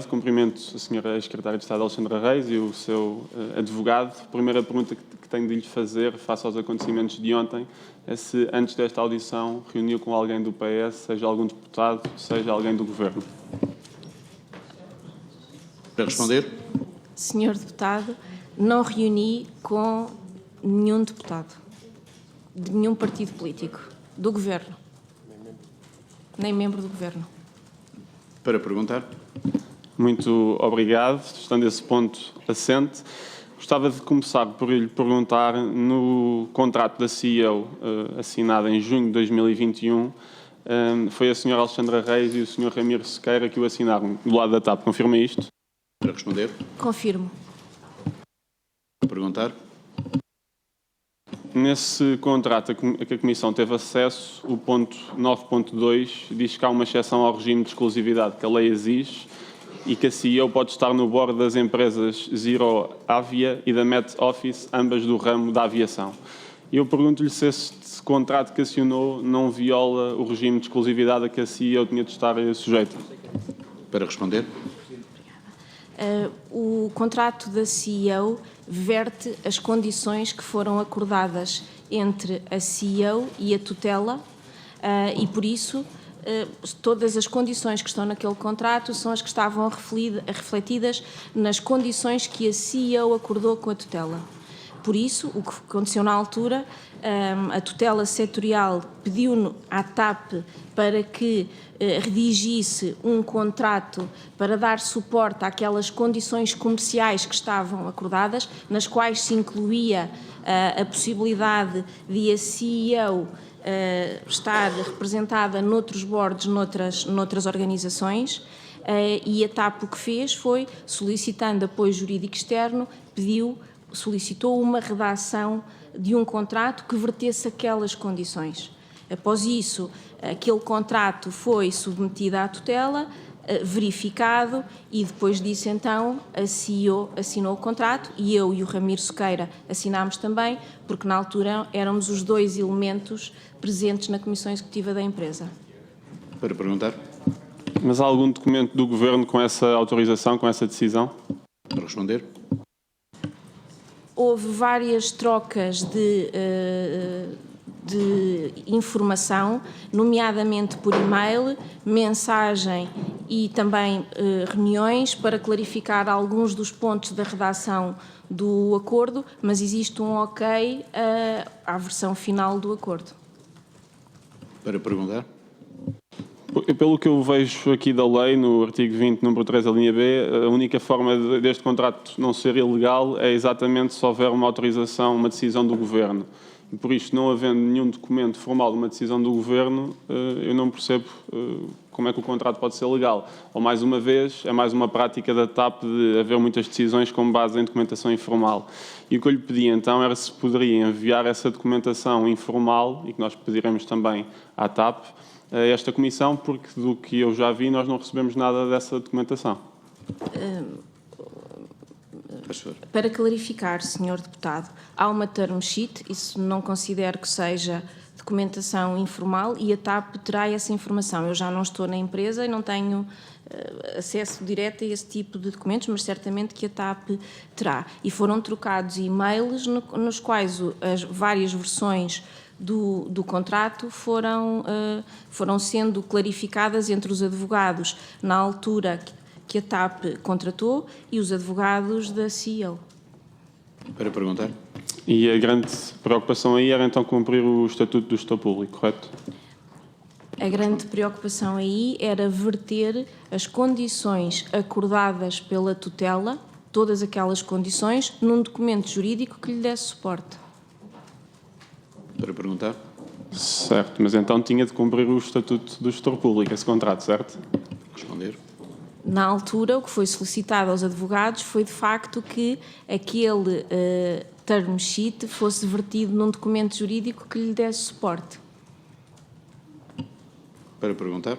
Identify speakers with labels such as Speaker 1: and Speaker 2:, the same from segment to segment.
Speaker 1: Cumprimento a Sra. Secretária de Estado Alexandra Reis e o seu advogado. A primeira pergunta que tenho de lhe fazer, face aos acontecimentos de ontem, é se antes desta audição reuniu com alguém do PS, seja algum deputado, seja alguém do Governo.
Speaker 2: Para responder.
Speaker 3: Senhor deputado, não reuni com nenhum deputado, de nenhum partido político, do Governo, nem membro do Governo.
Speaker 2: Para perguntar.
Speaker 1: Muito obrigado. Estando esse ponto assente, gostava de começar por lhe perguntar, no contrato da CEO assinado em junho de 2021, foi a Sra. Alexandra Reis e o Sr. Ramiro Sequeira que o assinaram do lado da TAP. Confirma isto?
Speaker 2: Para responder.
Speaker 3: Confirmo.
Speaker 2: Para perguntar.
Speaker 1: Nesse contrato a que a Comissão teve acesso, o ponto 9.2 diz que há uma exceção ao regime de exclusividade que a lei exige e que a CEO pode estar no board das empresas Zero Avia e da Met Office, ambas do ramo da aviação. E eu pergunto-lhe se este contrato que assinou não viola o regime de exclusividade a que a CEO tinha de estar sujeita.
Speaker 2: Para responder.
Speaker 3: O contrato da CEO verte as condições que foram acordadas entre a CEO e a tutela e, por isso, todas as condições que estão naquele contrato são as que estavam refletidas nas condições que a CEO acordou com a tutela. Por isso, o que aconteceu na altura, a tutela setorial pediu à TAP para que redigisse um contrato para dar suporte àquelas condições comerciais que estavam acordadas, nas quais se incluía a possibilidade de a CEO estar representada noutros boards, noutras organizações, e a TAP o que fez foi, solicitando apoio jurídico externo, solicitou uma redação de um contrato que vertesse aquelas condições. Após isso, aquele contrato foi submetido à tutela, verificado, e depois disso, então, a CEO assinou o contrato e eu e o Ramiro Sequeira assinámos também, porque na altura éramos os dois elementos presentes na Comissão Executiva da empresa.
Speaker 2: Para perguntar.
Speaker 1: Mas há algum documento do Governo com essa autorização, com essa decisão?
Speaker 2: Para responder.
Speaker 3: Houve várias trocas de informação, nomeadamente por e-mail, mensagem e também reuniões para clarificar alguns dos pontos da redação do acordo, mas existe um ok à versão final do acordo.
Speaker 2: Para perguntar.
Speaker 1: Pelo que eu vejo aqui da lei, no artigo 20, número 3, a linha B, a única forma deste contrato não ser ilegal é exatamente se houver uma autorização, uma decisão do Governo. E por isto, não havendo nenhum documento formal de uma decisão do Governo, eu não percebo como é que o contrato pode ser legal. Ou, mais uma vez, é mais uma prática da TAP de haver muitas decisões com base em documentação informal. E o que eu lhe pedi, então, era se poderia enviar essa documentação informal, e que nós pediremos também à TAP, a esta Comissão, porque do que eu já vi, nós não recebemos nada dessa documentação.
Speaker 3: Para clarificar, Sr. Deputado, há uma term sheet, isso não considero que seja documentação informal e a TAP terá essa informação. Eu já não estou na empresa e não tenho acesso direto a esse tipo de documentos, mas certamente que a TAP terá. E foram trocados e-mails nos quais as várias versões do contrato foram sendo clarificadas entre os advogados na altura que a TAP contratou e os advogados da CEO.
Speaker 2: Para perguntar.
Speaker 1: E a grande preocupação aí era então cumprir o Estatuto do Gestor Público, correto?
Speaker 3: A grande preocupação aí era verter as condições acordadas pela tutela, todas aquelas condições, num documento jurídico que lhe desse suporte.
Speaker 2: Para perguntar.
Speaker 1: Certo, mas então tinha de cumprir o Estatuto do Gestor Público, esse contrato, certo?
Speaker 2: Responder.
Speaker 3: Na altura, o que foi solicitado aos advogados foi, de facto, que aquele term sheet fosse vertido num documento jurídico que lhe desse suporte.
Speaker 2: Para perguntar.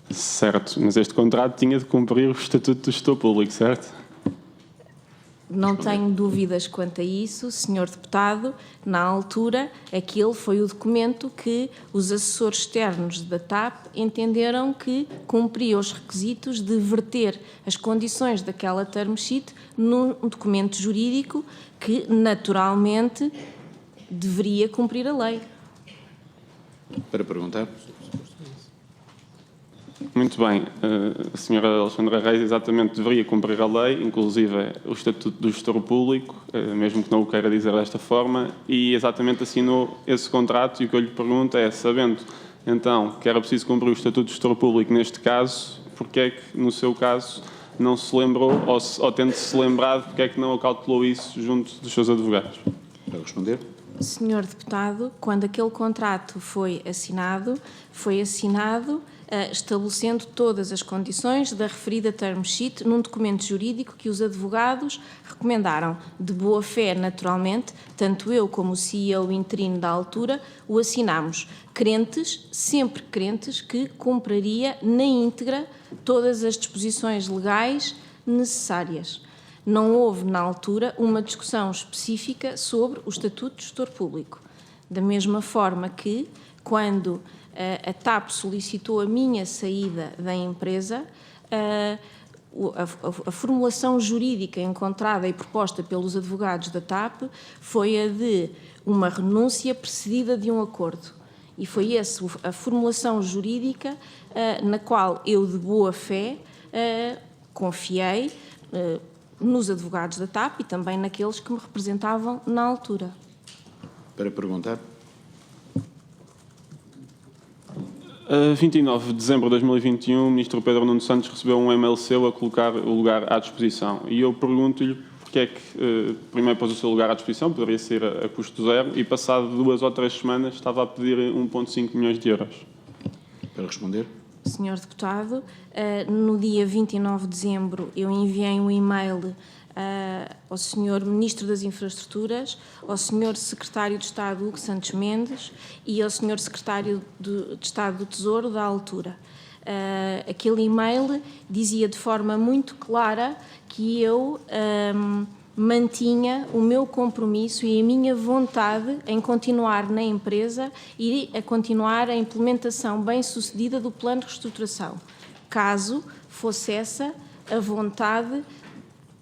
Speaker 1: Certo, mas este contrato tinha de cumprir o Estatuto do Gestor Público, certo?
Speaker 3: Não tenho dúvidas quanto a isso, Sr. Deputado. Na altura, aquele foi o documento que os assessores externos da TAP entenderam que cumpria os requisitos de verter as condições daquela term sheet num documento jurídico que, naturalmente, deveria cumprir a lei.
Speaker 2: Para perguntar.
Speaker 1: Muito bem. A senhora Alexandra Reis exatamente deveria cumprir a lei, inclusive o Estatuto do Gestor Público, mesmo que não o queira dizer desta forma, e exatamente assinou esse contrato. E o que eu lhe pergunto é, sabendo então que era preciso cumprir o Estatuto do Gestor Público neste caso, porque é que no seu caso não se lembrou, ou tendo-se lembrado, porque é que não acautelou isso junto dos seus advogados?
Speaker 2: Para responder.
Speaker 3: Senhor Deputado, quando aquele contrato foi assinado estabelecendo todas as condições da referida term sheet num documento jurídico que os advogados recomendaram. De boa fé, naturalmente, tanto eu como o CEO interino da altura o assinámos, crentes, sempre crentes, que cumpriria na íntegra todas as disposições legais necessárias. Não houve, na altura, uma discussão específica sobre o Estatuto de Gestor Público. Da mesma forma que, quando a TAP solicitou a minha saída da empresa, a formulação jurídica encontrada e proposta pelos advogados da TAP foi a de uma renúncia precedida de um acordo. E foi essa a formulação jurídica na qual eu, de boa fé, confiei nos advogados da TAP e também naqueles que me representavam na altura.
Speaker 2: Para perguntar.
Speaker 1: A 29 de dezembro de 2021, o Ministro Pedro Nuno Santos recebeu um e-mail seu a colocar o lugar à disposição. E eu pergunto-lhe porque é que primeiro pôs o seu lugar à disposição, poderia ser a custo zero, e passado 2 ou 3 semanas estava a pedir 1,5 milhões de euros.
Speaker 2: Para responder.
Speaker 3: Senhor Deputado, no dia 29 de dezembro eu enviei um e-mail ao Sr. Ministro das Infraestruturas, ao Sr. Secretário de Estado Hugo Santos Mendes e ao Sr. Secretário de Estado do Tesouro da altura. Aquele e-mail dizia de forma muito clara que eu mantinha o meu compromisso e a minha vontade em continuar na empresa e a continuar a implementação bem-sucedida do plano de reestruturação, caso fosse essa a vontade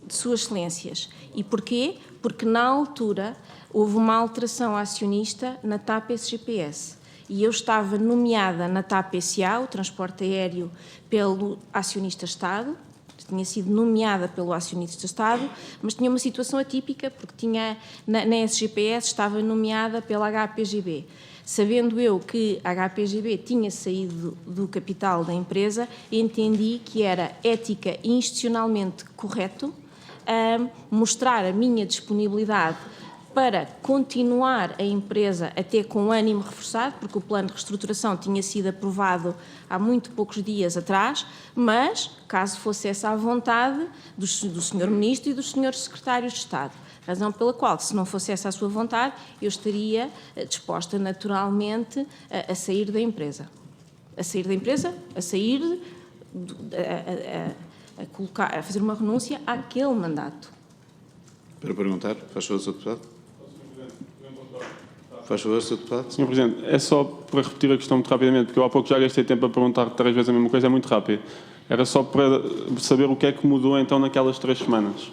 Speaker 3: de Suas Excelências. E porquê? Porque na altura houve uma alteração acionista na TAP SGPS e eu estava nomeada na TAP SA, o transporte aéreo, pelo acionista Estado. Tinha sido nomeada pelo acionista de Estado, mas tinha uma situação atípica, porque tinha, na SGPS estava nomeada pela HPGB. Sabendo eu que a HPGB tinha saído do capital da empresa, entendi que era ética e institucionalmente correto mostrar a minha disponibilidade para continuar a empresa até com ânimo reforçado, porque o plano de reestruturação tinha sido aprovado há muito poucos dias atrás, mas, caso fosse essa a vontade do Sr. Ministro e dos Srs. Secretários de Estado, razão pela qual, se não fosse essa a sua vontade, eu estaria disposta naturalmente a sair da empresa. A sair da empresa, a fazer uma renúncia àquele mandato.
Speaker 2: Para perguntar, faz favor, Sr. Deputado. Faz favor, Sr. Deputado.
Speaker 1: Sr. Presidente, é só para repetir a questão muito rapidamente, porque eu há pouco já gastei tempo a perguntar 3 vezes a mesma coisa, é muito rápido. Era só para saber o que é que mudou então naquelas 3 semanas.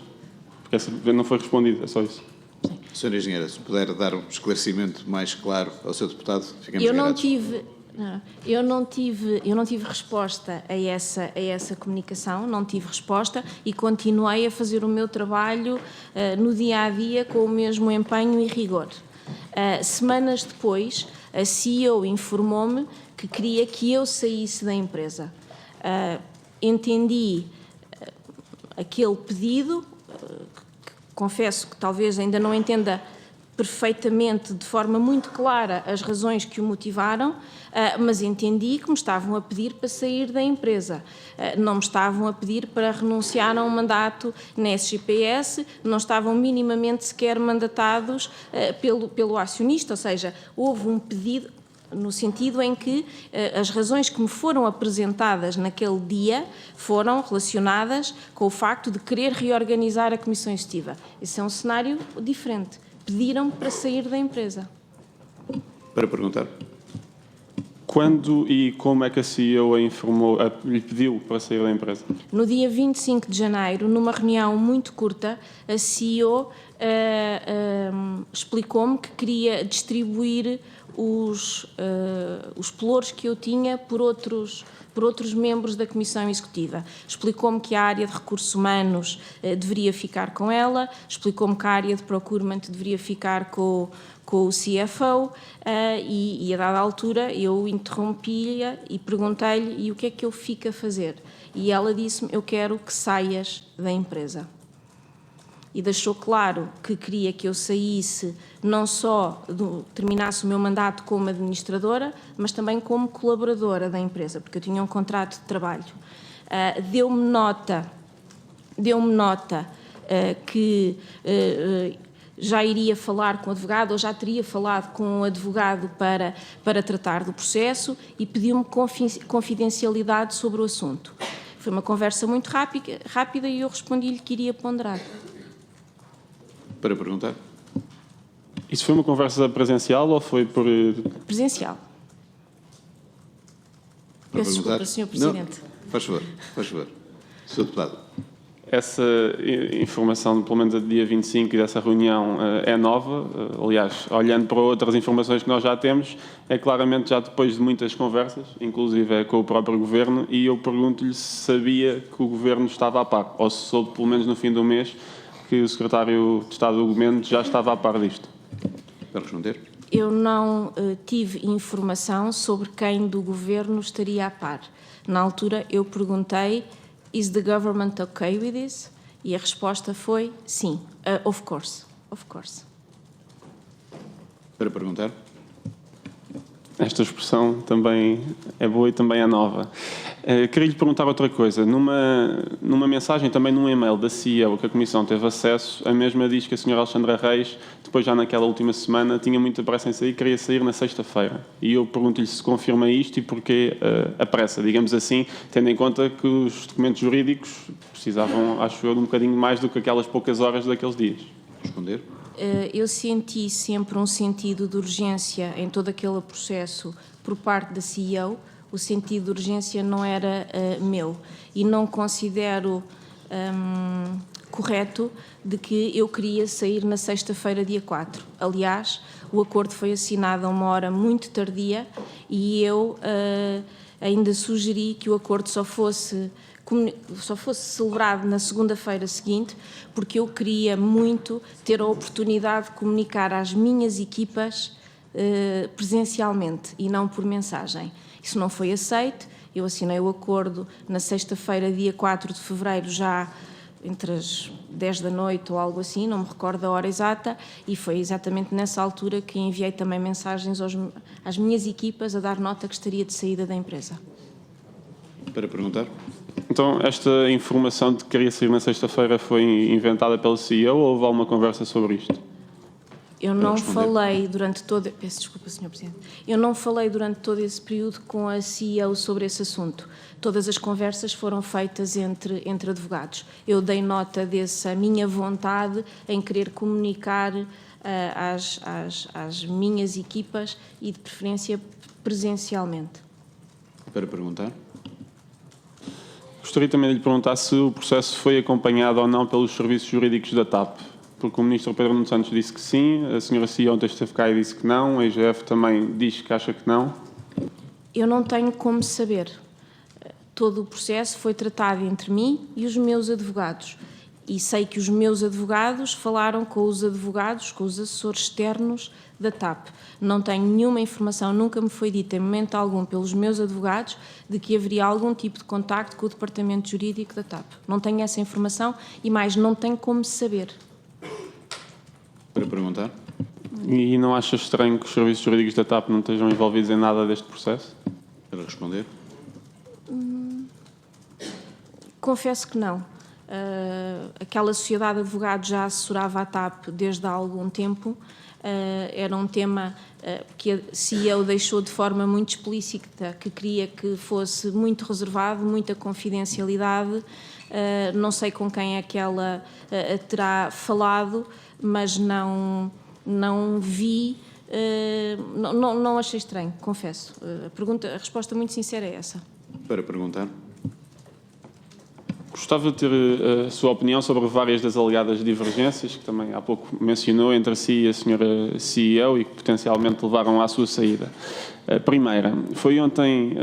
Speaker 1: Porque essa não foi respondido, é só isso.
Speaker 2: Sra. Engenheira, se puder dar um esclarecimento mais claro ao Sr. Deputado, ficamos
Speaker 3: Eu não
Speaker 2: gratos.
Speaker 3: Eu não tive resposta a essa comunicação, não tive resposta e continuei a fazer o meu trabalho no dia-a-dia com o mesmo empenho e rigor. Semanas depois, a CEO informou-me que queria que eu saísse da empresa. Entendi aquele pedido, confesso que talvez ainda não entenda perfeitamente, de forma muito clara, as razões que o motivaram, mas entendi que me estavam a pedir para sair da empresa. Não me estavam a pedir para renunciar a um mandato na SGPS, não estavam minimamente sequer mandatados pelo acionista, ou seja, houve um pedido, no sentido em que as razões que me foram apresentadas naquele dia foram relacionadas com o facto de querer reorganizar a Comissão Executiva. Esse é um cenário diferente. Pediram-me para sair da empresa.
Speaker 2: Para perguntar.
Speaker 1: Quando e como é que a CEO lhe pediu para sair da empresa?
Speaker 3: No dia 25 de janeiro, numa reunião muito curta, a CEO explicou-me que queria distribuir os pelouros que eu tinha por outros membros da Comissão Executiva. Explicou-me que a área de recursos humanos deveria ficar com ela, explicou-me que a área de procurement deveria ficar com o CFO e a dada altura eu interrompi-lhe e perguntei-lhe: e o que é que eu fico a fazer? E ela disse-me: eu quero que saias da empresa. E deixou claro que queria que eu saísse, não só terminasse o meu mandato como administradora, mas também como colaboradora da empresa, porque eu tinha um contrato de trabalho. Deu-me nota que já iria falar com o advogado, ou já teria falado com o advogado para tratar do processo, e pediu-me confidencialidade sobre o assunto. Foi uma conversa muito rápida e eu respondi-lhe que iria ponderar.
Speaker 2: Para perguntar.
Speaker 1: Isso foi uma conversa presencial ou foi por...
Speaker 3: Presencial.
Speaker 2: Para
Speaker 3: Peço
Speaker 2: perguntar.
Speaker 3: desculpa, Sr. Presidente.
Speaker 2: Não, faz favor. Sr. Deputado.
Speaker 1: Essa informação, pelo menos a dia 25 dessa reunião, é nova. Aliás, olhando para outras informações que nós já temos, é claramente já depois de muitas conversas, inclusive com o próprio Governo, e eu pergunto-lhe se sabia que o Governo estava a par, ou se soube, pelo menos no fim do mês, que o Secretário de Estado do Governo já estava a par disto.
Speaker 2: Para responder.
Speaker 3: Eu não tive informação sobre quem do Governo estaria a par. Na altura eu perguntei: is the government okay with this? E a resposta foi sim, of course.
Speaker 2: Para perguntar.
Speaker 1: Esta expressão também é boa e também é nova. Queria-lhe perguntar outra coisa. Numa mensagem, também num e-mail da CEO que a Comissão teve acesso, a mesma diz que a Sra. Alexandra Reis, depois já naquela última semana, tinha muita pressa em sair, queria sair na sexta-feira. E eu pergunto-lhe se confirma isto e porquê a pressa, digamos assim, tendo em conta que os documentos jurídicos precisavam, acho eu, de um bocadinho mais do que aquelas poucas horas daqueles dias.
Speaker 2: Responder.
Speaker 3: Eu senti sempre um sentido de urgência em todo aquele processo por parte da CEO. O sentido de urgência não era meu e não considero correto de que eu queria sair na sexta-feira, dia 4. Aliás, o acordo foi assinado a uma hora muito tardia e eu ainda sugeri que o acordo só fosse celebrado na segunda-feira seguinte, porque eu queria muito ter a oportunidade de comunicar às minhas equipas presencialmente e não por mensagem. Isso não foi aceito. Eu assinei o acordo na sexta-feira, dia 4 de fevereiro, já entre as 10 da noite ou algo assim, não me recordo a hora exata, e foi exatamente nessa altura que enviei também mensagens às minhas equipas a dar nota que estaria de saída da empresa.
Speaker 2: Para perguntar.
Speaker 1: Então, esta informação de que queria sair na sexta-feira foi inventada pela CEO ou houve alguma conversa sobre isto?
Speaker 3: Eu não falei durante todo... Peço desculpa, Sr. Presidente. Eu não falei durante todo esse período com a CEO sobre esse assunto. Todas as conversas foram feitas entre advogados. Eu dei nota dessa minha vontade em querer comunicar às minhas equipas e, de preferência, presencialmente.
Speaker 2: Para perguntar.
Speaker 1: Gostaria também de lhe perguntar se o processo foi acompanhado ou não pelos serviços jurídicos da TAP, porque o Ministro Pedro Nuno Santos disse que sim, a Sra. CEO ontem esteve cá e disse que não, a IGF também diz que acha que não.
Speaker 3: Eu não tenho como saber. Todo o processo foi tratado entre mim e os meus advogados. E sei que os meus advogados falaram com os advogados, com os assessores externos da TAP. Não tenho nenhuma informação, nunca me foi dita em momento algum pelos meus advogados de que haveria algum tipo de contacto com o Departamento Jurídico da TAP. Não tenho essa informação e mais, não tenho como saber.
Speaker 2: Para perguntar.
Speaker 1: E não acha estranho que os serviços jurídicos da TAP não estejam envolvidos em nada deste processo?
Speaker 2: Para responder.
Speaker 3: Confesso que não. Aquela sociedade de advogados já assessorava a TAP desde há algum tempo Era um tema que a CEO deixou de forma muito explícita, que queria que fosse muito reservado, muita confidencialidade. Não sei com quem é que ela terá falado, mas não vi, não achei estranho, confesso. A resposta muito sincera é essa.
Speaker 2: Para perguntar.
Speaker 1: Gostava de ter a sua opinião sobre várias das alegadas divergências, que também há pouco mencionou, entre si e a senhora CEO e que potencialmente levaram à sua saída. A primeira, foi ontem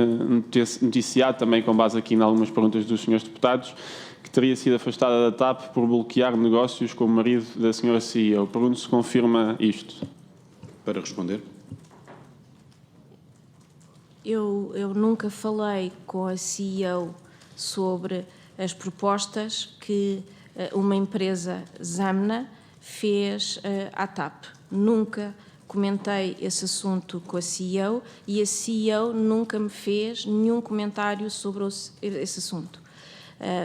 Speaker 1: noticiado, também com base aqui em algumas perguntas dos senhores deputados, que teria sido afastada da TAP por bloquear negócios com o marido da senhora CEO. Pergunto se confirma isto.
Speaker 2: Para responder.
Speaker 3: Eu nunca falei com a CEO sobre as propostas que uma empresa Zamna fez à TAP. Nunca comentei esse assunto com a CEO e a CEO nunca me fez nenhum comentário sobre esse assunto.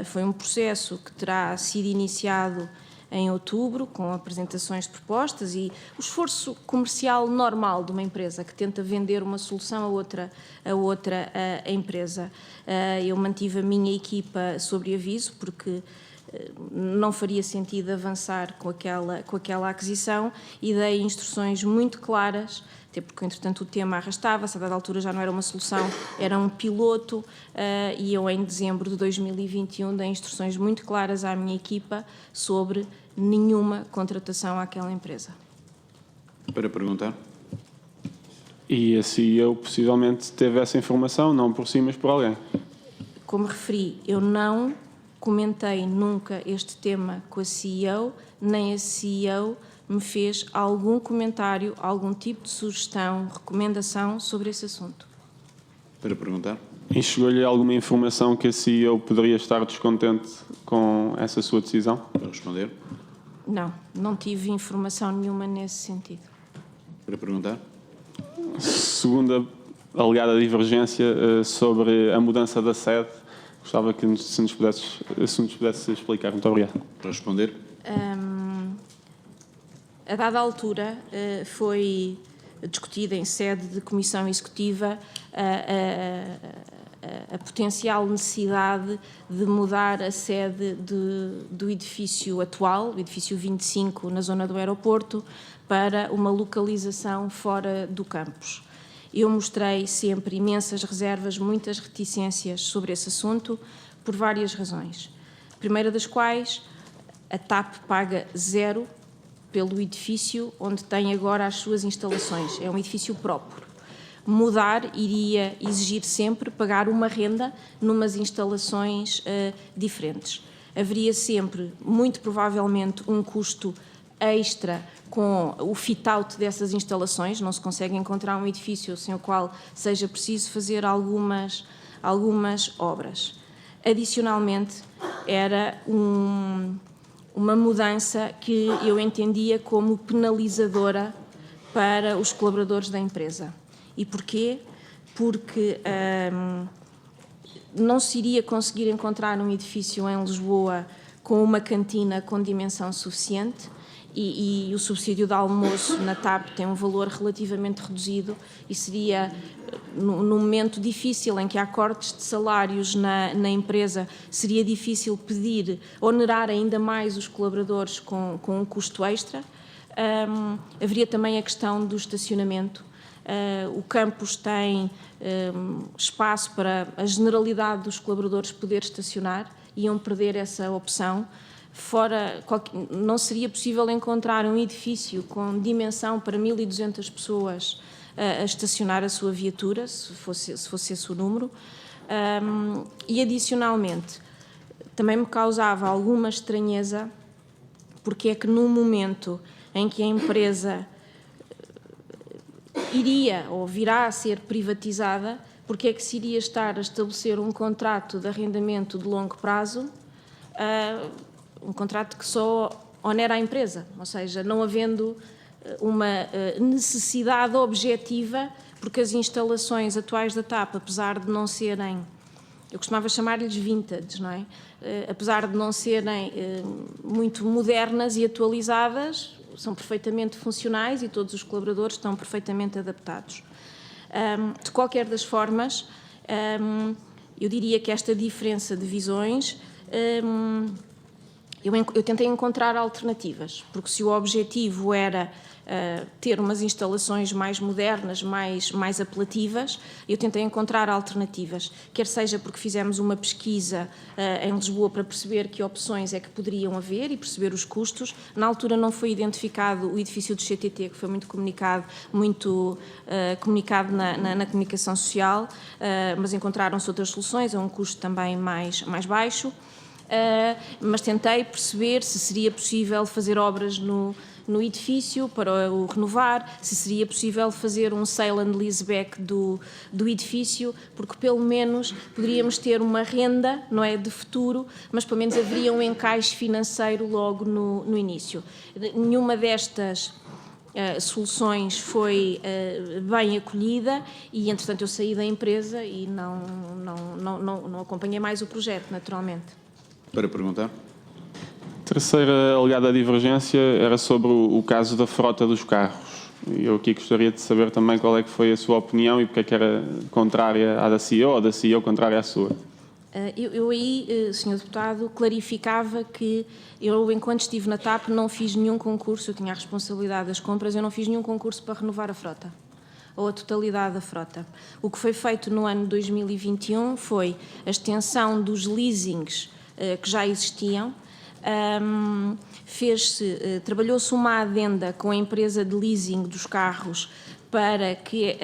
Speaker 3: Foi um processo que terá sido iniciado em outubro, com apresentações de propostas e o esforço comercial normal de uma empresa que tenta vender uma solução a outra empresa. Eu mantive a minha equipa sob aviso, porque não faria sentido avançar com aquela aquisição e dei instruções muito claras, até porque, entretanto, o tema arrastava-se, a dada altura já não era uma solução, era um piloto, e eu, em dezembro de 2021, dei instruções muito claras à minha equipa sobre nenhuma contratação àquela empresa.
Speaker 2: Para perguntar.
Speaker 1: E a CEO possivelmente teve essa informação, não por si, mas por alguém.
Speaker 3: Como referi, eu não comentei nunca este tema com a CEO, nem a CEO me fez algum comentário, algum tipo de sugestão, recomendação sobre esse assunto.
Speaker 2: Para perguntar.
Speaker 1: E chegou-lhe alguma informação que a CEO poderia estar descontente com essa sua decisão?
Speaker 2: Para responder.
Speaker 3: Não tive informação nenhuma nesse sentido.
Speaker 2: Para perguntar.
Speaker 1: Segunda alegada divergência sobre a mudança da sede. Gostava que se nos pudesse explicar. Muito obrigado.
Speaker 2: Para responder.
Speaker 3: A dada altura foi discutida em sede de comissão executiva a potencial necessidade de mudar a sede do edifício atual, o edifício 25, na zona do aeroporto, para uma localização fora do campus. Eu mostrei sempre imensas reservas, muitas reticências sobre esse assunto, por várias razões. A primeira das quais, a TAP paga 0 pelo edifício onde tem agora as suas instalações. É um edifício próprio. Mudar iria exigir sempre pagar uma renda numas instalações diferentes. Haveria sempre, muito provavelmente, um custo extra com o fit-out dessas instalações. Não se consegue encontrar um edifício sem o qual seja preciso fazer algumas obras. Adicionalmente, era uma mudança que eu entendia como penalizadora para os colaboradores da empresa. E porquê? Porque não se iria conseguir encontrar um edifício em Lisboa com uma cantina com dimensão suficiente e o subsídio de almoço na TAP tem um valor relativamente reduzido e seria, num momento difícil em que há cortes de salários na empresa, seria difícil pedir, onerar ainda mais os colaboradores com um custo extra. Haveria também a questão do estacionamento. O campus tem espaço para a generalidade dos colaboradores poder estacionar, iam perder essa opção. Não seria possível encontrar um edifício com dimensão para 1.200 pessoas a estacionar a sua viatura, se fosse esse o número. E, adicionalmente, também me causava alguma estranheza porque é que, num momento em que a empresa iria ou virá a ser privatizada, porque é que se iria estar a estabelecer um contrato de arrendamento de longo prazo, um contrato que só onera a empresa, ou seja, não havendo uma necessidade objetiva, porque as instalações atuais da TAP, apesar de não serem, eu costumava chamar-lhes vintage, não é? Apesar de não serem muito modernas e atualizadas, são perfeitamente funcionais e todos os colaboradores estão perfeitamente adaptados. De qualquer das formas, eu diria que esta diferença de visões, eu tentei encontrar alternativas, porque se o objetivo era ter umas instalações mais modernas, mais apelativas, eu tentei encontrar alternativas, quer seja porque fizemos uma pesquisa em Lisboa para perceber que opções é que poderiam haver e perceber os custos. Na altura não foi identificado o edifício do CTT, que foi muito comunicado na comunicação social, mas encontraram-se outras soluções a um custo também mais baixo. Mas tentei perceber se seria possível fazer obras no edifício para o renovar, se seria possível fazer um sale and leaseback do edifício, porque pelo menos poderíamos ter uma renda, não é, de futuro, mas pelo menos haveria um encaixe financeiro logo no início. Nenhuma destas soluções foi bem acolhida e, entretanto, eu saí da empresa e não acompanhei mais o projeto, naturalmente.
Speaker 2: Para perguntar.
Speaker 1: Terceira alegada divergência era sobre o caso da frota dos carros. Eu aqui gostaria de saber também qual é que foi a sua opinião e porque é que era contrária à da CEO ou da CEO contrária à sua.
Speaker 3: Eu aí, Sr. Deputado, clarificava que eu, enquanto estive na TAP, não fiz nenhum concurso, eu tinha a responsabilidade das compras, eu não fiz nenhum concurso para renovar a frota, ou a totalidade da frota. O que foi feito no ano 2021 foi a extensão dos leasings que já existiam. Trabalhou-se uma adenda com a empresa de leasing dos carros para que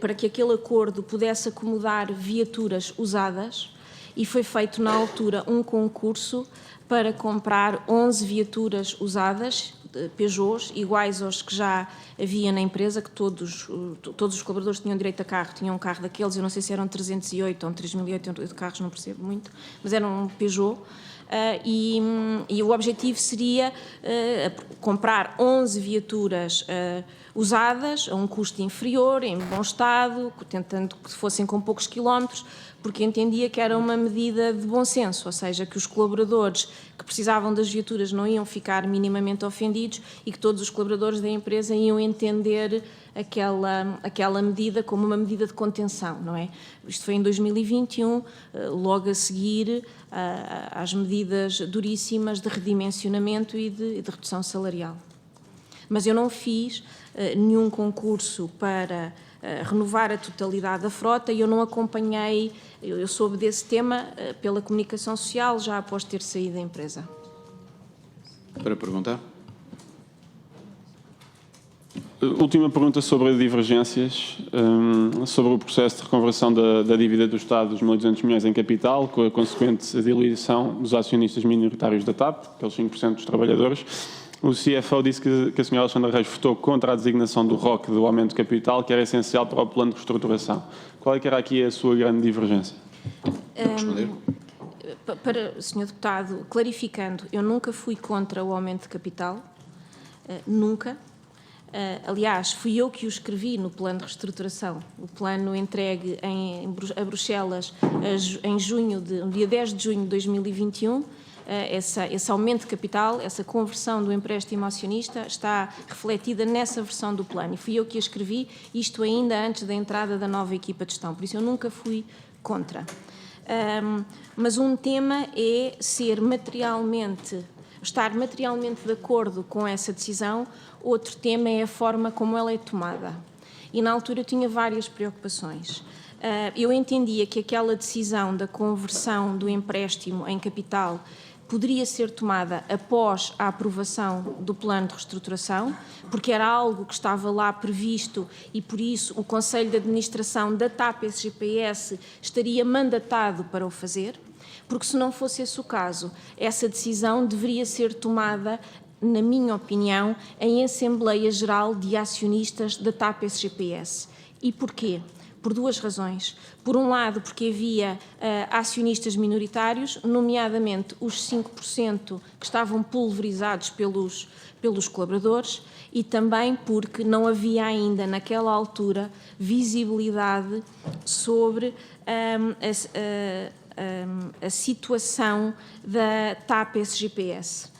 Speaker 3: para que aquele acordo pudesse acomodar viaturas usadas e foi feito na altura um concurso para comprar 11 viaturas usadas, Peugeots, iguais aos que já havia na empresa, que todos os colaboradores tinham direito a carro, tinham um carro daqueles, eu não sei se eram 308 ou 3008 de carros, não percebo muito, mas eram um Peugeot. E o objetivo seria comprar 11 viaturas usadas a um custo inferior, em bom estado, tentando que fossem com poucos quilómetros, porque entendia que era uma medida de bom senso, ou seja, que os colaboradores que precisavam das viaturas não iam ficar minimamente ofendidos e que todos os colaboradores da empresa iam entender aquela medida como uma medida de contenção, não é? Isto foi em 2021, logo a seguir às medidas duríssimas de redimensionamento e de redução salarial. Mas eu não fiz nenhum concurso para renovar a totalidade da frota e eu não acompanhei, eu soube desse tema pela comunicação social já após ter saído da empresa.
Speaker 2: Para perguntar.
Speaker 1: Última pergunta sobre divergências, sobre o processo de reconversão da dívida do Estado dos 1.200 milhões em capital, com a consequente diluição dos acionistas minoritários da TAP, aqueles 5% dos trabalhadores. O CFO disse que a Sra. Alexandra Reis votou contra a designação do ROC do aumento de capital, que era essencial para o plano de reestruturação. Qual é que era aqui a sua grande divergência?
Speaker 2: Responder?
Speaker 3: Para, Sr. Deputado, clarificando, eu nunca fui contra o aumento de capital, nunca. Aliás, fui eu que o escrevi no plano de reestruturação, o plano entregue a Bruxelas no dia 10 de junho de 2021, esse aumento de capital, essa conversão do empréstimo acionista está refletida nessa versão do plano e fui eu que a escrevi, isto ainda antes da entrada da nova equipa de gestão, por isso eu nunca fui contra. Mas um tema é estar materialmente de acordo com essa decisão, outro tema é a forma como ela é tomada. E na altura eu tinha várias preocupações. Eu entendia que aquela decisão da conversão do empréstimo em capital poderia ser tomada após a aprovação do plano de reestruturação, porque era algo que estava lá previsto e, por isso, o Conselho de Administração da TAP SGPS estaria mandatado para o fazer, porque se não fosse esse o caso, essa decisão deveria ser tomada, na minha opinião, em Assembleia Geral de Acionistas da TAP SGPS. E porquê? Por duas razões. Por um lado, porque havia acionistas minoritários, nomeadamente os 5% que estavam pulverizados pelos colaboradores, e também porque não havia ainda, naquela altura, visibilidade sobre a situação da TAP SGPS.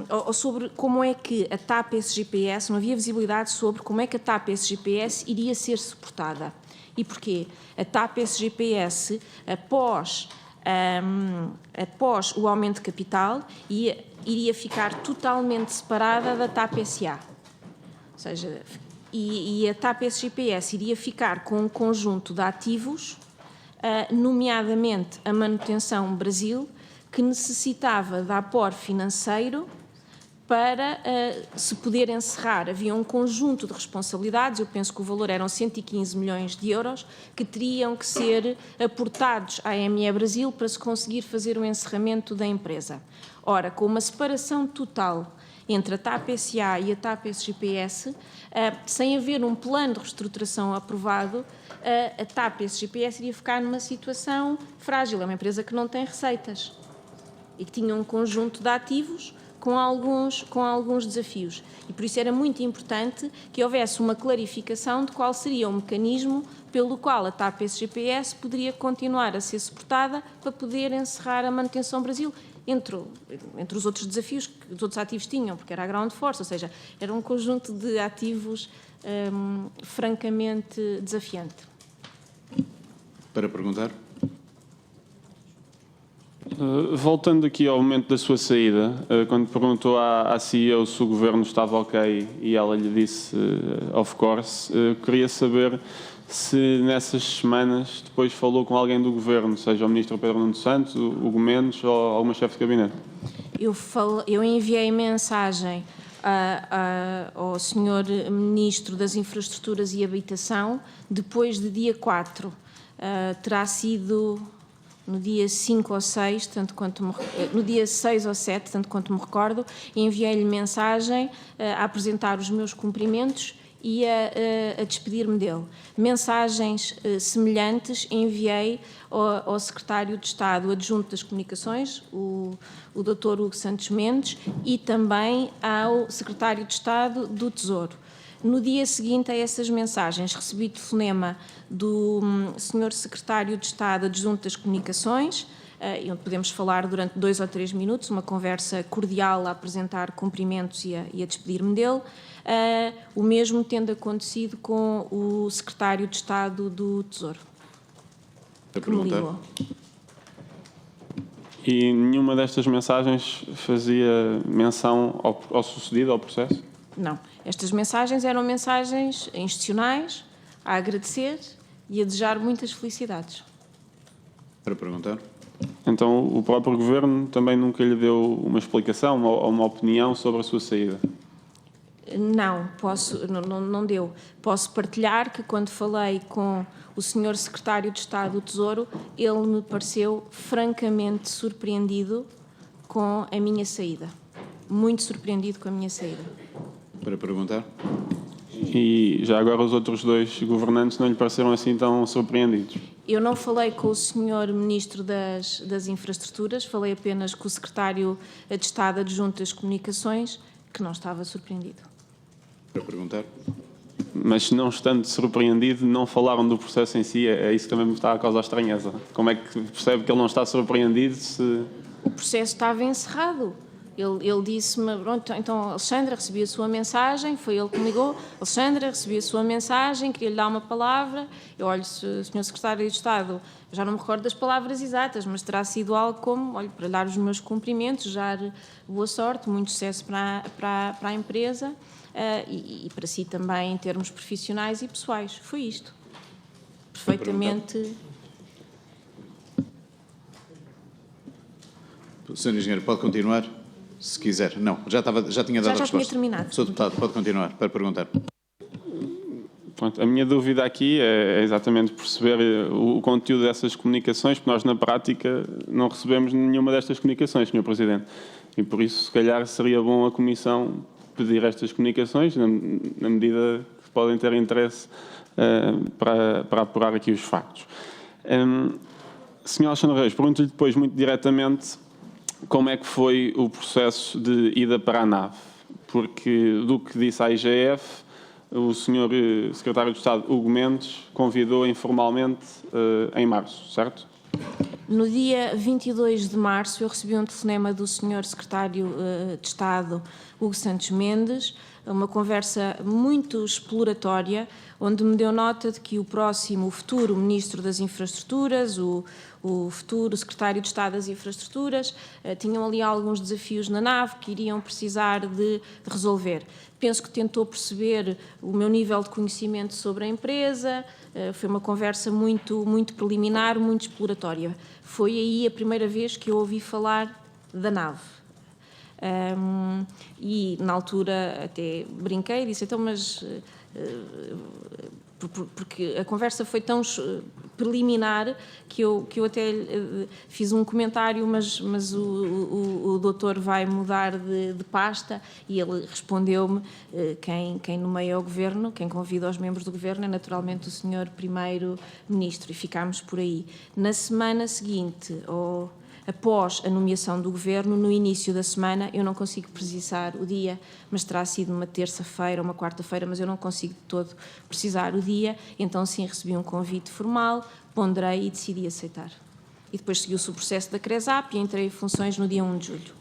Speaker 3: ou sobre como é que a TAP SGPS, não havia visibilidade sobre como é que a TAP SGPS iria ser suportada. E porquê? A TAP SGPS, após o aumento de capital, iria ficar totalmente separada da TAP SA. Ou seja, e a TAP SGPS iria ficar com um conjunto de ativos, nomeadamente a Manutenção Brasil, que necessitava de aporte financeiro para se poder encerrar. Havia um conjunto de responsabilidades, eu penso que o valor eram 115 milhões de euros, que teriam que ser aportados à ME Brasil para se conseguir fazer o encerramento da empresa. Ora, com uma separação total entre a TAP SA e a TAP SGPS, sem haver um plano de reestruturação aprovado, a TAP SGPS iria ficar numa situação frágil. É uma empresa que não tem receitas e que tinha um conjunto de ativos com alguns desafios. E por isso era muito importante que houvesse uma clarificação de qual seria o mecanismo pelo qual a TAP SGPS poderia continuar a ser suportada para poder encerrar a Manutenção Brasil, entre os outros desafios que os outros ativos tinham, porque era a ground force, ou seja, era um conjunto de ativos francamente desafiante.
Speaker 2: Para perguntar?
Speaker 1: Voltando aqui ao momento da sua saída, quando perguntou à CEO se o governo estava ok e ela lhe disse of course, queria saber se nessas semanas depois falou com alguém do governo, seja o ministro Pedro Nuno Santos, o Hugo Mendes ou alguma chefe de gabinete.
Speaker 3: Eu enviei mensagem ao Sr. Ministro das Infraestruturas e Habitação depois de dia 4. Terá sido no dia 5 ou 6, no dia 6 ou 7, tanto quanto me recordo, enviei-lhe mensagem a apresentar os meus cumprimentos e a despedir-me dele. Mensagens semelhantes enviei ao Secretário de Estado Adjunto das Comunicações, o Dr. Hugo Santos Mendes, e também ao Secretário de Estado do Tesouro. No dia seguinte a essas mensagens, recebi telefonema do Sr. Secretário de Estado Adjunto das Comunicações, onde podemos falar durante 2 ou 3 minutos, uma conversa cordial a apresentar cumprimentos e a despedir-me dele. O mesmo tendo acontecido com o Secretário de Estado do Tesouro, que me ligou.
Speaker 1: E nenhuma destas mensagens fazia menção ao sucedido, ao processo?
Speaker 3: Não. Estas mensagens eram mensagens institucionais, a agradecer e a desejar muitas felicidades.
Speaker 2: Para perguntar?
Speaker 1: Então, o próprio governo também nunca lhe deu uma explicação ou uma opinião sobre a sua saída?
Speaker 3: Não deu. Posso partilhar que quando falei com o Sr. Secretário de Estado do Tesouro, ele me pareceu francamente surpreendido com a minha saída. Muito surpreendido com a minha saída.
Speaker 2: Para perguntar?
Speaker 1: E já agora os outros 2 governantes não lhe pareceram assim tão surpreendidos?
Speaker 3: Eu não falei com o Sr. Ministro das Infraestruturas, falei apenas com o Secretário de Estado Adjunto das Comunicações, que não estava surpreendido.
Speaker 2: Para perguntar?
Speaker 1: Mas não estando surpreendido, não falaram do processo em si, é isso que também me está a causar estranheza. Como é que percebe que ele não está surpreendido se...
Speaker 3: O processo estava encerrado. Ele disse-me, pronto, então Alexandra, recebi a sua mensagem, foi ele que me ligou, Alexandra, recebi a sua mensagem, queria lhe dar uma palavra, eu olho, Sr. Secretário de Estado, já não me recordo das palavras exatas, mas terá sido algo como, olha, para lhe dar os meus cumprimentos, desejar boa sorte, muito sucesso para a empresa e para si também em termos profissionais e pessoais. Foi isto. Perfeitamente...
Speaker 2: Sr. Engenheiro, pode continuar? Se quiser. Não, já tinha dado a resposta.
Speaker 3: Já tinha terminado.
Speaker 2: Sr. Deputado, pode continuar para perguntar.
Speaker 1: Pronto, a minha dúvida aqui é exatamente perceber o conteúdo dessas comunicações, porque nós na prática não recebemos nenhuma destas comunicações, Sr. Presidente. E por isso, se calhar, seria bom a Comissão pedir estas comunicações, na medida que podem ter interesse para apurar aqui os factos. Sr. Alexandre Reis, pergunto-lhe depois muito diretamente como é que foi o processo de ida para a nave, porque do que disse à IGF, o Sr. Secretário de Estado, Hugo Mendes, convidou informalmente em março, certo?
Speaker 3: No dia 22 de março, eu recebi um telefonema do Sr. Secretário de Estado, Hugo Santos Mendes, uma conversa muito exploratória, onde me deu nota de que o futuro Ministro das Infraestruturas, o futuro Secretário de Estado das Infraestruturas, tinham ali alguns desafios na nave que iriam precisar de resolver. Penso que tentou perceber o meu nível de conhecimento sobre a empresa, foi uma conversa muito preliminar, muito exploratória. Foi aí a primeira vez que eu ouvi falar da nave. E na altura até brinquei e disse, então, mas porque a conversa foi tão preliminar que eu até fiz um comentário, mas o doutor vai mudar de pasta, e ele respondeu-me, quem nomeia o governo, quem convida os membros do governo é naturalmente o senhor primeiro-ministro, e ficámos por aí. Na semana seguinte, após a nomeação do governo, no início da semana, eu não consigo precisar o dia, mas terá sido uma terça-feira, uma quarta-feira, mas eu não consigo de todo precisar o dia, então sim recebi um convite formal, ponderei e decidi aceitar. E depois seguiu-se o processo da CRESAP e entrei em funções no dia 1 de julho.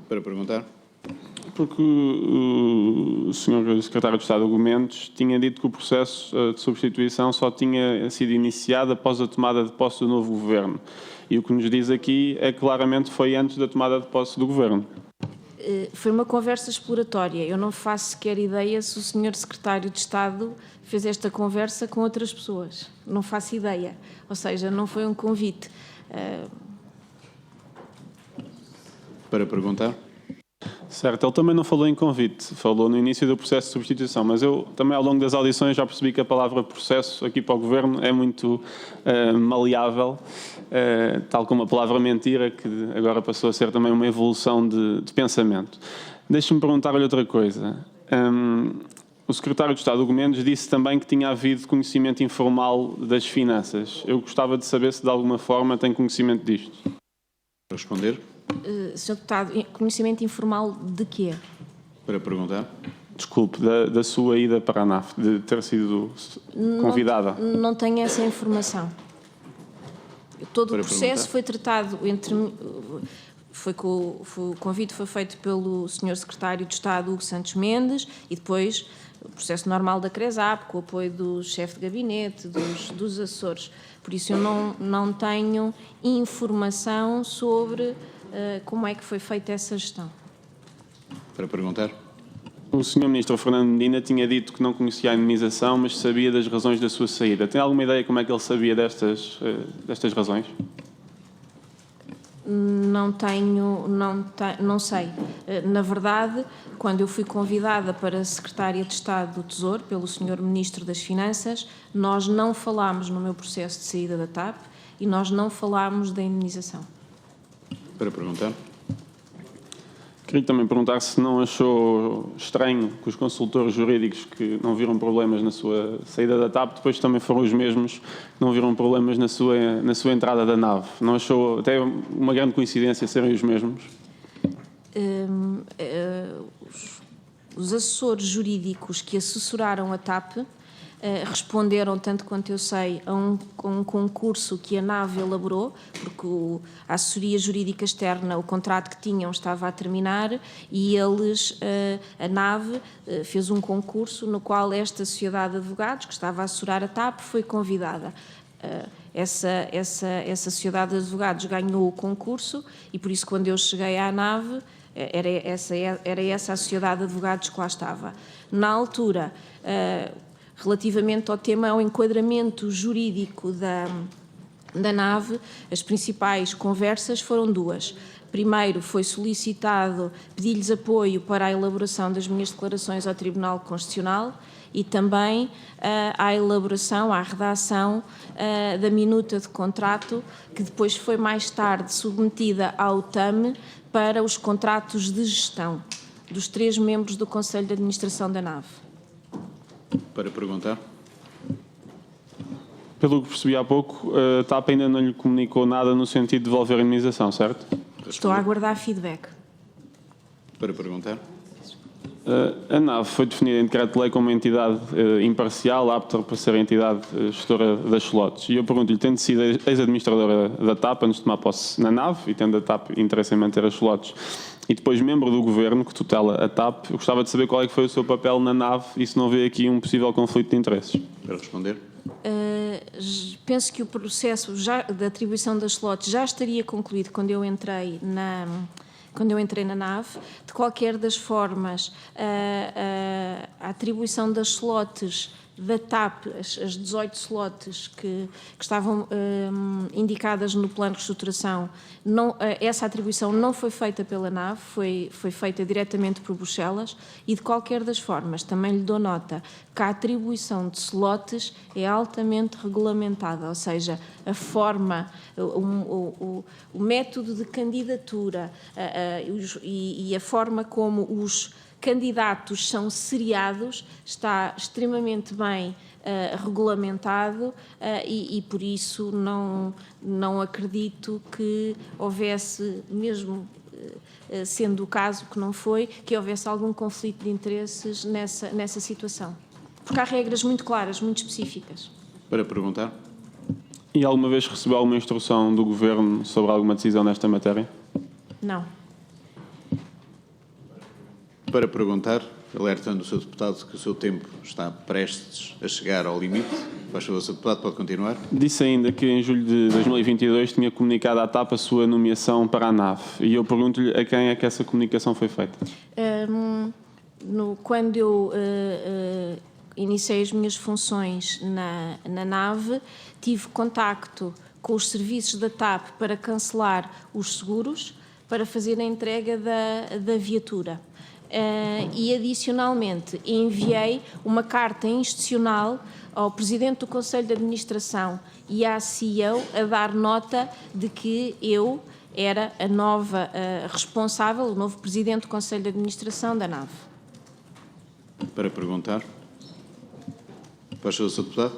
Speaker 2: Para perguntar?
Speaker 1: Porque o Sr. Secretário de Estado, Hugo Mendes, tinha dito que o processo de substituição só tinha sido iniciado após a tomada de posse do novo governo. E o que nos diz aqui é que claramente foi antes da tomada de posse do governo.
Speaker 3: Foi uma conversa exploratória. Eu não faço sequer ideia se o Sr. Secretário de Estado fez esta conversa com outras pessoas. Não faço ideia. Ou seja, não foi um convite.
Speaker 2: Para perguntar?
Speaker 1: Certo, ele também não falou em convite, falou no início do processo de substituição, mas eu também ao longo das audições já percebi que a palavra processo aqui para o Governo é muito maleável, tal como a palavra mentira, que agora passou a ser também uma evolução de pensamento. Deixe-me perguntar-lhe outra coisa. O Secretário de Estado, Hugo Mendes, disse também que tinha havido conhecimento informal das finanças. Eu gostava de saber se de alguma forma tem conhecimento disto.
Speaker 2: Responder?
Speaker 3: Sr. Deputado, conhecimento informal de quê?
Speaker 2: Para perguntar?
Speaker 1: Desculpe, da sua ida para a NAF, de ter sido convidada.
Speaker 3: Não tenho essa informação. Todo o processo foi tratado entre... O convite foi feito pelo Sr. Secretário de Estado, Hugo Santos Mendes, e depois o processo normal da CRESAP, com o apoio do chefe de gabinete, dos assessores. Por isso eu não tenho informação sobre como é que foi feita essa gestão.
Speaker 2: Para perguntar?
Speaker 1: O Sr. Ministro Fernando Medina tinha dito que não conhecia a indemnização, mas sabia das razões da sua saída. Tem alguma ideia como é que ele sabia destas razões?
Speaker 3: Não sei. Na verdade, quando eu fui convidada para Secretária de Estado do Tesouro, pelo Sr. Ministro das Finanças, nós não falámos no meu processo de saída da TAP e nós não falámos da indemnização.
Speaker 2: Para perguntar?
Speaker 1: Queria também perguntar se não achou estranho que os consultores jurídicos que não viram problemas na sua saída da TAP depois também foram os mesmos que não viram problemas na sua entrada da nave. Não achou até uma grande coincidência serem os mesmos?
Speaker 3: Os assessores jurídicos que assessoraram a TAP responderam, tanto quanto eu sei, a um concurso que a NAV elaborou, porque a assessoria jurídica externa, o contrato que tinham estava a terminar e a NAV fez um concurso no qual esta sociedade de advogados, que estava a assessorar a TAP, foi convidada. Essa sociedade de advogados ganhou o concurso e por isso quando eu cheguei à NAV era essa a sociedade de advogados que lá estava. Na altura, relativamente ao tema, ao enquadramento jurídico da nave, as principais conversas foram duas. Primeiro, foi solicitado pedir-lhes apoio para a elaboração das minhas declarações ao Tribunal Constitucional e também à elaboração, à redação da minuta de contrato, que depois foi mais tarde submetida ao TAM para os contratos de gestão dos 3 membros do Conselho de Administração da nave.
Speaker 2: Para perguntar?
Speaker 1: Pelo que percebi há pouco, a TAP ainda não lhe comunicou nada no sentido de devolver a indemnização, certo?
Speaker 3: Estou a aguardar feedback.
Speaker 2: Para perguntar?
Speaker 1: A NAV foi definida em decreto-lei como uma entidade imparcial, apta para ser a entidade gestora das slots. E eu pergunto-lhe, tendo sido ex-administradora da TAP, antes de tomar posse na NAV, e tendo a TAP interesse em manter as slots, e depois membro do governo que tutela a TAP, eu gostava de saber qual é que foi o seu papel na NAV e se não vê aqui um possível conflito de interesses.
Speaker 2: Para responder.
Speaker 3: Penso que o processo de atribuição das slots já estaria concluído quando eu entrei na NAV. De qualquer das formas, a atribuição das slots da TAP, as 18 slots que estavam indicadas no plano de reestruturação, essa atribuição não foi feita pela NAV, foi feita diretamente por Bruxelas, e de qualquer das formas também lhe dou nota que a atribuição de slots é altamente regulamentada, ou seja, a forma, o método de candidatura e a forma como os candidatos são seriados está extremamente bem regulamentado e por isso não acredito que houvesse, mesmo sendo o caso que não foi, que houvesse algum conflito de interesses nessa situação. Porque há regras muito claras, muito específicas.
Speaker 2: Para perguntar.
Speaker 1: E alguma vez recebeu alguma instrução do Governo sobre alguma decisão nesta matéria?
Speaker 3: Não.
Speaker 2: Para perguntar, alertando o Sr. Deputado que o seu tempo está prestes a chegar ao limite. Faz favor, Sr. Deputado, pode continuar.
Speaker 1: Disse ainda que em julho de 2022 tinha comunicado à TAP a sua nomeação para a NAV. E eu pergunto-lhe a quem é que essa comunicação foi feita.
Speaker 3: Quando eu iniciei as minhas funções na NAV, tive contacto com os serviços da TAP para cancelar os seguros, para fazer a entrega da viatura. E, adicionalmente, enviei uma carta institucional ao Presidente do Conselho de Administração e à CEO a dar nota de que eu era a nova responsável, o novo Presidente do Conselho de Administração da NAV.
Speaker 2: Para perguntar. Faz favor, Sr. Deputado.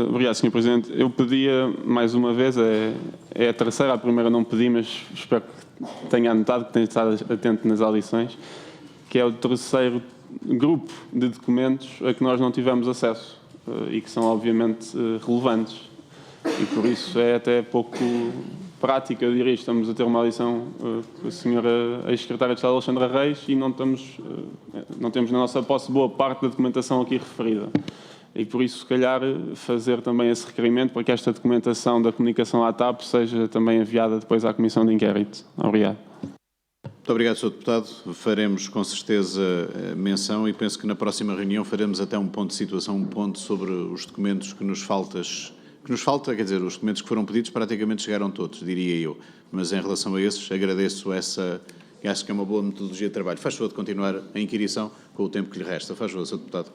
Speaker 1: Obrigado, Sr. Presidente. Eu pedia, mais uma vez, é a terceira, a primeira não pedi, mas espero que tenha anotado, que tenha estado atento nas audições, que é o terceiro grupo de documentos a que nós não tivemos acesso e que são obviamente relevantes. E por isso é até pouco prático, eu diria, estamos a ter uma audição com a senhora ex-secretária de Estado Alexandra Reis e não temos na nossa posse boa parte da documentação aqui referida. E por isso, se calhar, fazer também esse requerimento para que esta documentação da comunicação à TAP seja também enviada depois à Comissão de Inquérito. Obrigado.
Speaker 2: Muito obrigado, Sr. Deputado. Faremos com certeza menção e penso que na próxima reunião faremos até um ponto de situação, um ponto sobre os documentos que nos falta, quer dizer, os documentos que foram pedidos praticamente chegaram todos, diria eu. Mas em relação a esses, agradeço essa, acho que é uma boa metodologia de trabalho. Faz favor de continuar a inquirição com o tempo que lhe resta. Faz favor, Sr. Deputado.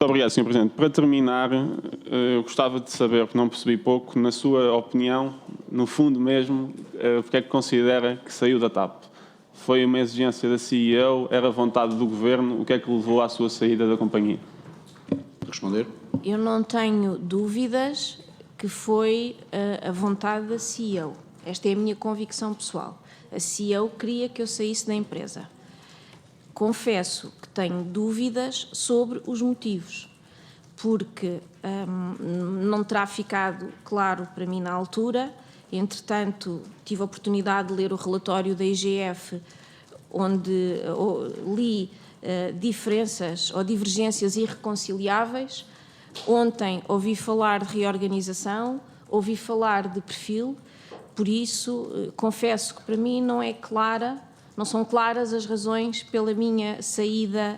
Speaker 1: Muito obrigado, Sr. Presidente. Para terminar, eu gostava de saber, porque não percebi pouco, na sua opinião, no fundo mesmo, porque é que considera que saiu da TAP? Foi uma exigência da CEO? Era vontade do Governo? O que é que levou à sua saída da companhia?
Speaker 2: Responder.
Speaker 3: Eu não tenho dúvidas que foi a vontade da CEO. Esta é a minha convicção pessoal. A CEO queria que eu saísse da empresa. Confesso que tenho dúvidas sobre os motivos, porque não terá ficado claro para mim na altura. Entretanto, tive a oportunidade de ler o relatório da IGF, onde li diferenças ou divergências irreconciliáveis. Ontem ouvi falar de reorganização, ouvi falar de perfil, por isso confesso que para mim não são claras as razões pela minha saída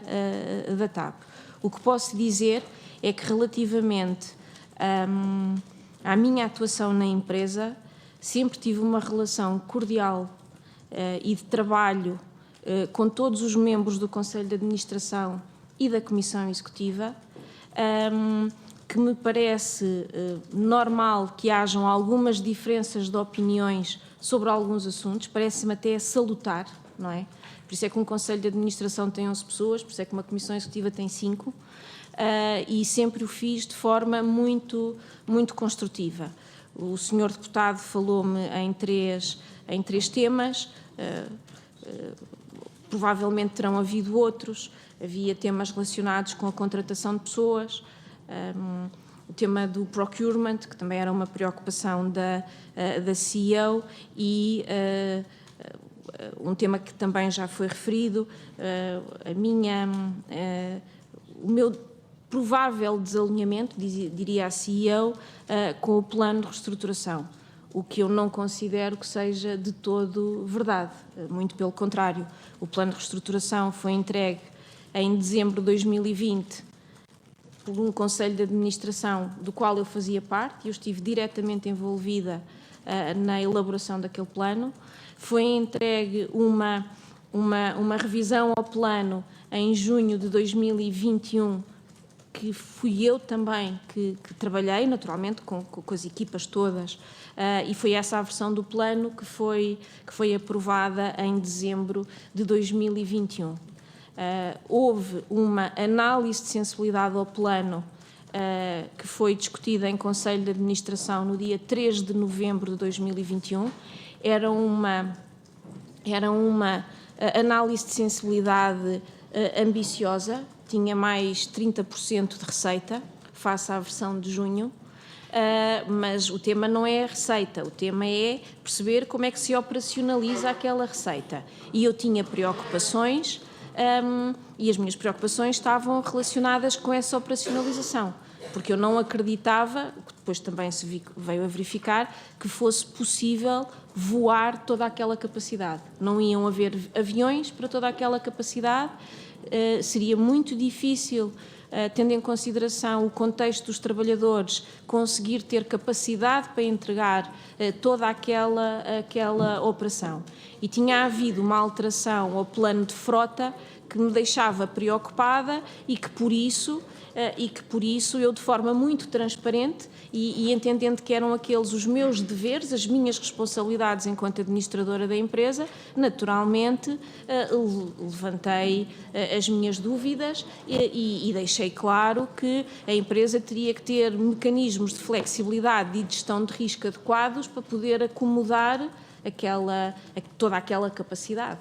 Speaker 3: da TAP. O que posso dizer é que relativamente à minha atuação na empresa, sempre tive uma relação cordial e de trabalho com todos os membros do Conselho de Administração e da Comissão Executiva, que me parece normal que hajam algumas diferenças de opiniões sobre alguns assuntos, parece-me até salutar, não é? Por isso é que um Conselho de Administração tem 11 pessoas, por isso é que uma Comissão Executiva tem 5, e sempre o fiz de forma muito, muito construtiva. O Sr. Deputado falou-me em três temas, provavelmente terão havido outros. Havia temas relacionados com a contratação de pessoas, o tema do procurement, que também era uma preocupação da CEO, e um tema que também já foi referido, o meu provável desalinhamento, diria a CEO, com o plano de reestruturação, o que eu não considero que seja de todo verdade, muito pelo contrário. O plano de reestruturação foi entregue em dezembro de 2020 por um Conselho de Administração do qual eu fazia parte, e eu estive diretamente envolvida na elaboração daquele plano. Foi entregue uma revisão ao plano em junho de 2021, que fui eu também que trabalhei, naturalmente, com as equipas todas, e foi essa a versão do plano que foi aprovada em dezembro de 2021. Houve uma análise de sensibilidade ao plano que foi discutida em Conselho de Administração no dia 3 de novembro de 2021. Era uma análise de sensibilidade ambiciosa, tinha mais 30% de receita, face à versão de junho, mas o tema não é a receita, o tema é perceber como é que se operacionaliza aquela receita. E eu tinha preocupações, e as minhas preocupações estavam relacionadas com essa operacionalização, porque eu não acreditava, que depois também se veio a verificar, que fosse possível voar toda aquela capacidade. Não iam haver aviões para toda aquela capacidade, seria muito difícil, tendo em consideração o contexto dos trabalhadores, conseguir ter capacidade para entregar toda aquela operação. E tinha havido uma alteração ao plano de frota que me deixava preocupada e que por isso eu, de forma muito transparente e entendendo que eram aqueles os meus deveres, as minhas responsabilidades enquanto administradora da empresa, naturalmente levantei as minhas dúvidas e deixei claro que a empresa teria que ter mecanismos de flexibilidade e de gestão de risco adequados para poder acomodar toda aquela capacidade.